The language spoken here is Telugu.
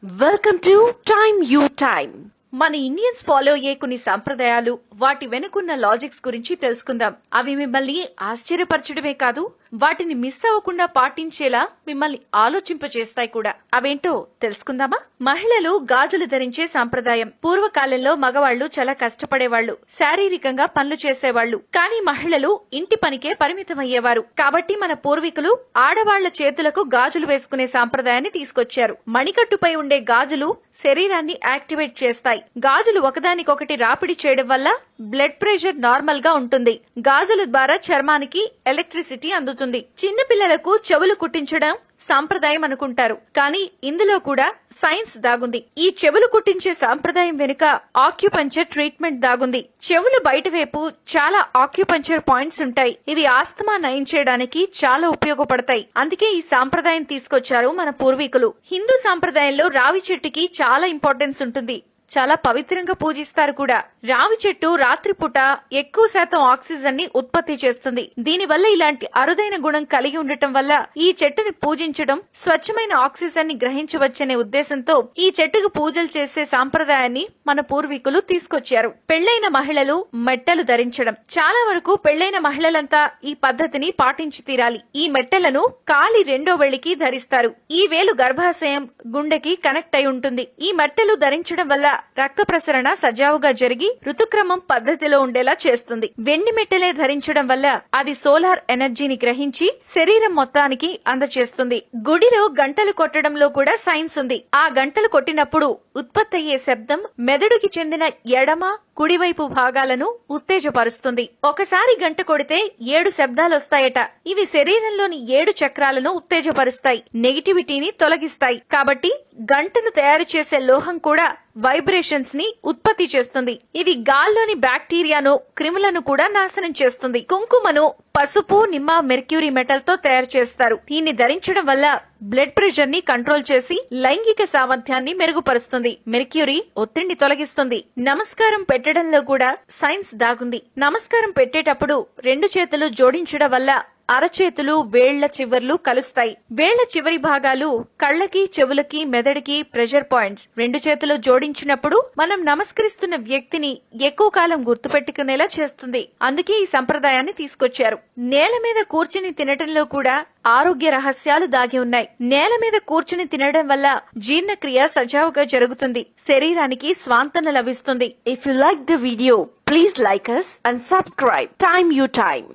Welcome to Time You Time. మన ఇండియన్స్ ఫాలో అయ్యే కొన్ని సంప్రదాయాలు వాటి వెనుకున్న లాజిక్స్ గురించి తెలుసుకుందాం. అవి మిమ్మల్ని ఆశ్చర్యపరచడమే కాదు, వాటిని మిస్ అవ్వకుండా పాటించేలా మిమ్మల్ని ఆలోచింపజేస్తాయి కూడా. అవేంటో తెలుసుకుందామా? మహిళలు గాజులు ధరించే సంప్రదాయం. పూర్వకాలంలో మగవాళ్లు చాలా కష్టపడేవాళ్లు, శారీరకంగా పనులు చేసేవాళ్లు. కానీ మహిళలు ఇంటి పనికే పరిమితమయ్యేవారు. కాబట్టి మన పూర్వీకులు ఆడవాళ్ల చేతులకు గాజులు వేసుకునే సంప్రదాయాన్ని తీసుకొచ్చారు. మణికట్టుపై ఉండే గాజులు శరీరాన్ని యాక్టివేట్ చేస్తాయి. గాజులు ఒకదానికొకటి రాపిడి చేయడం వల్ల బ్లడ్ ప్రెషర్ నార్మల్ గా ఉంటుంది. గాజుల ద్వారా చర్మానికి ఎలక్ట్రిసిటీ అందుతుంది. చిన్నపిల్లలకు చెవులు కుట్టించడం సాంప్రదాయం అనుకుంటారు, కానీ ఇందులో కూడా సైన్స్ దాగుంది. ఈ చెవులు కుట్టించే సాంప్రదాయం వెనుక ఆక్యుపంచర్ ట్రీట్మెంట్ దాగుంది. చెవులు బయట వైపు చాలా ఆక్యుపంచర్ పాయింట్స్ ఉంటాయి. ఇవి ఆస్తమా నయం చేయడానికి చాలా ఉపయోగపడతాయి. అందుకే ఈ సాంప్రదాయం తీసుకొచ్చారు మన పూర్వీకులు. హిందూ సాంప్రదాయంలో రావి చెట్టుకి చాలా ఇంపార్టెన్స్ ఉంటుంది. చాలా పవిత్రంగా పూజిస్తారు కూడా. రావి చెట్టు రాత్రిపూట ఎక్కువ శాతం ఆక్సిజన్ ని ఉత్పత్తి చేస్తుంది. దీనివల్ల ఇలాంటి అరుదైన గుణం కలిగి ఉండటం వల్ల ఈ చెట్టుని పూజించడం స్వచ్ఛమైన ఆక్సిజన్ ని గ్రహించవచ్చనే ఉద్దేశంతో ఈ చెట్టుకు పూజలు చేసే సాంప్రదాయాన్ని మన పూర్వీకులు తీసుకొచ్చారు. పెళ్లైన మహిళలు మెట్టలు ధరించడం. చాలా వరకు పెళ్లైన మహిళలంతా ఈ పద్ధతిని పాటించి తీరాలి. ఈ మెట్టలను కాలి రెండో వేలికి ధరిస్తారు. ఈ వేలు గర్భాశయం, గుండెకి కనెక్ట్ అయి ఉంటుంది. ఈ మెట్టలు ధరించడం వల్ల రక్త ప్రసరణ సజావుగా జరిగి ఋతుక్రమం పద్ధతిలో ఉండేలా చేస్తుంది. వెండి మెట్టలే ధరించడం వల్ల అది సోలార్ ఎనర్జీని గ్రహించి శరీరం మొత్తానికి అందచేస్తుంది. గుడిలో గంటలు కొట్టడంలో కూడా సైన్స్ ఉంది. ఆ గంటలు కొట్టినప్పుడు ఉత్పత్తి అయ్యే శబ్దం మెదడుకి చెందిన ఎడమ, కుడివైపు భాగాలను ఉత్తేజపరుస్తుంది. ఒకసారి గంట కొడితే 7 శబ్దాలొస్తాయట. ఇవి శరీరంలోని 7 చక్రాలను ఉత్తేజపరుస్తాయి, నెగిటివిటీని తొలగిస్తాయి. కాబట్టి గంటను తయారు చేసే లోహం కూడా వైబ్రేషన్స్ ని ఉత్పత్తి చేస్తుంది. ఇది గాల్లోని బ్యాక్టీరియాను, క్రిములను కూడా నాశనం చేస్తుంది. కుంకుమను పసుపు, నిమ్మ, మెర్క్యూరీ మెటల్ తో తయారు చేస్తారు. దీన్ని ధరించడం వల్ల బ్లడ్ ప్రెషర్ ని కంట్రోల్ చేసి లైంగిక సామర్థ్యాన్ని మెరుగుపరుస్తుంది. మెర్క్యూరీ ఒత్తిడిని తొలగిస్తుంది. నమస్కారం పెట్టడంలో కూడా సైన్స్ దాగుంది. నమస్కారం పెట్టేటప్పుడు 2 చేతులు జోడించడం వల్ల అరచేతులు, వేళ్ల చివర్లు కలుస్తాయి. వేళ్ల చివరి భాగాలు కళ్లకి, చెవులకి, మెదడుకి ప్రెషర్ పాయింట్స్. 2 చేతులు జోడించినప్పుడు మనం నమస్కరిస్తున్న వ్యక్తిని ఎక్కువ కాలం గుర్తుపెట్టుకునేలా చేస్తుంది. అందుకే ఈ సంప్రదాయాన్ని తీసుకొచ్చారు. నేల మీద కూర్చుని తినటంలో కూడా ఆరోగ్య రహస్యాలు దాగి ఉన్నాయి. నేల మీద కూర్చుని తినడం వల్ల జీర్ణక్రియ సజావుగా జరుగుతుంది. శరీరానికి స్వాంతన లభిస్తుంది. If you like the video, please like us and subscribe. Time You Time.